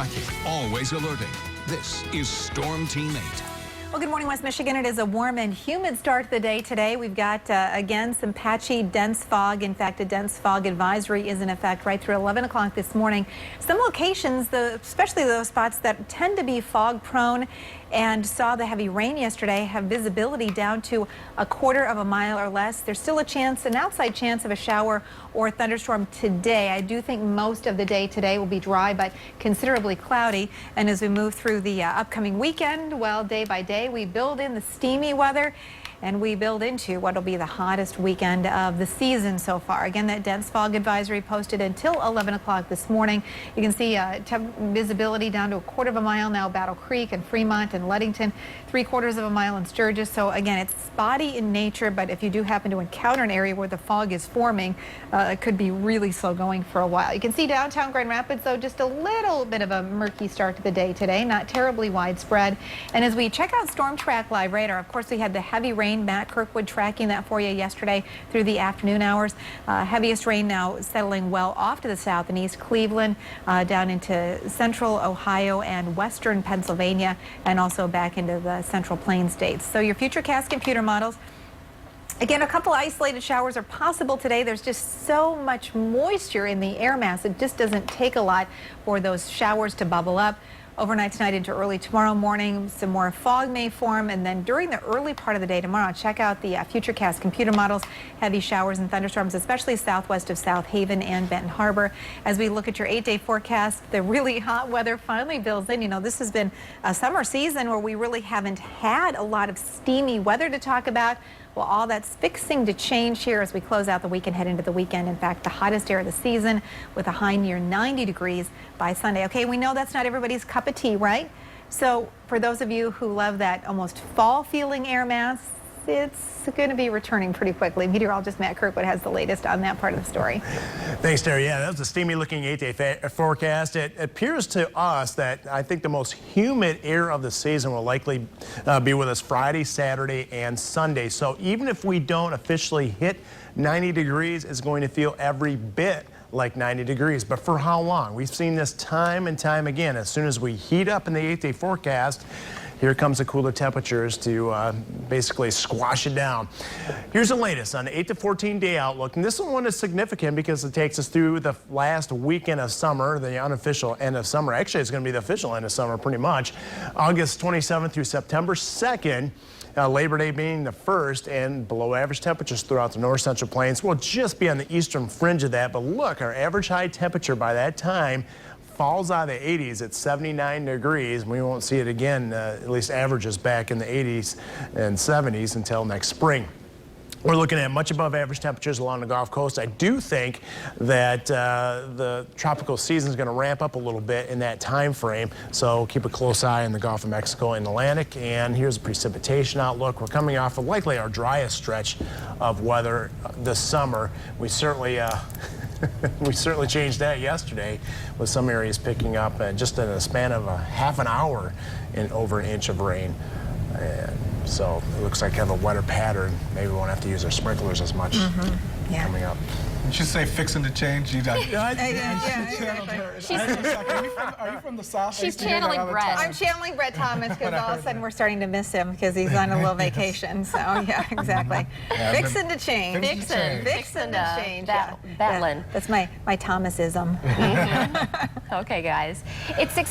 tracking, always alerting. This is Storm Team 8. Well, good morning, West Michigan. It is a warm and humid start to the day today. We've got, again, some patchy, dense fog. In fact, a dense fog advisory is in effect right through 11 o'clock this morning. Some locations, especially those spots that tend to be fog prone and saw the heavy rain yesterday, have visibility down to a quarter of a mile or less. There's still a chance, an outside chance of a shower or thunderstorm today. I do think most of the day today will be dry, but considerably cloudy. And as we move through the upcoming weekend, well, day by day, we build in the steamy weather and we build into what will be the hottest weekend of the season so far. Again, that dense fog advisory posted until 11 o'clock this morning. You can see visibility down to a quarter of a mile now, Battle Creek and Fremont and Leadington, 3/4 of a mile in Sturgis. So again, it's spotty in nature, but if you do happen to encounter an area where the fog is forming, it could be really slow going for a while. You can see downtown Grand Rapids, though, just a little bit of a murky start to the day today, not terribly widespread. And as we check out Storm Track Live Radar, of course, we had the heavy rain. Matt Kirkwood tracking that for you yesterday through the afternoon hours. Heaviest rain now settling well off to the south and east, Cleveland, down into central Ohio and western Pennsylvania, and also back into the Central Plains states. So your Futurecast computer models. Again, a couple isolated showers are possible today. There's just so much moisture in the air mass. It just doesn't take a lot for those showers to bubble up. Overnight tonight into early tomorrow morning, some more fog may form, and then during the early part of the day tomorrow, check out the Futurecast computer models. Heavy showers and thunderstorms, especially southwest of South Haven and Benton Harbor. As we look at your 8-day forecast, the really hot weather finally builds in. You know, this has been a summer season where we really haven't had a lot of steamy weather to talk about. Well, all that's fixing to change here as we close out the week and head into the weekend. In fact, the hottest day of the season with a high near 90 degrees by Sunday. Okay, we know that's not everybody's cup of tea, right? So for those of you who love that almost fall feeling air mass, it's going to be returning pretty quickly. Meteorologist Matt Kirkwood has the latest on that part of the story. Thanks, Terry. Yeah, that was a steamy looking 8-day forecast. It appears to us that I think the most humid air of the season will likely be with us Friday, Saturday, and Sunday. So even if we don't officially hit 90 degrees, it's going to feel every bit like 90 degrees. But for how long? We've seen this time and time again. As soon as we heat up in the 8-day forecast, here comes the cooler temperatures to basically squash it down. Here's the latest on the 8 to 14 day outlook. And this one is significant because it takes us through the last weekend of summer, the unofficial end of summer. Actually, it's going to be the official end of summer pretty much. August 27th through September 2nd. Labor Day being the first, and below average temperatures throughout the north central plains. We'll just be on the eastern fringe of that. But look, our average high temperature by that time falls out of the 80s at 79 degrees. We won't see it again, at least averages back in the 80s and 70s until next spring. We're looking at much above average temperatures along the Gulf Coast. I do think that the tropical season is going to ramp up a little bit in that time frame. So keep a close eye on the Gulf of Mexico and Atlantic. And here's a precipitation outlook. We're coming off of likely our driest stretch of weather this summer. We certainly we certainly changed that yesterday with some areas picking up just in a span of a half an hour in over an inch of rain. And so it looks like kind of a wetter pattern. Maybe we won't have to use our sprinklers as much coming up. You should say fixing to change. You Are you from the South? She's channeling Brett. I'm channeling Brett Thomas because all of a sudden we're starting to miss him because he's on a little vacation. So yeah, exactly. Fixing to change. Fixing to change. Batlin. That's my Thomasism. Okay, guys. It's 6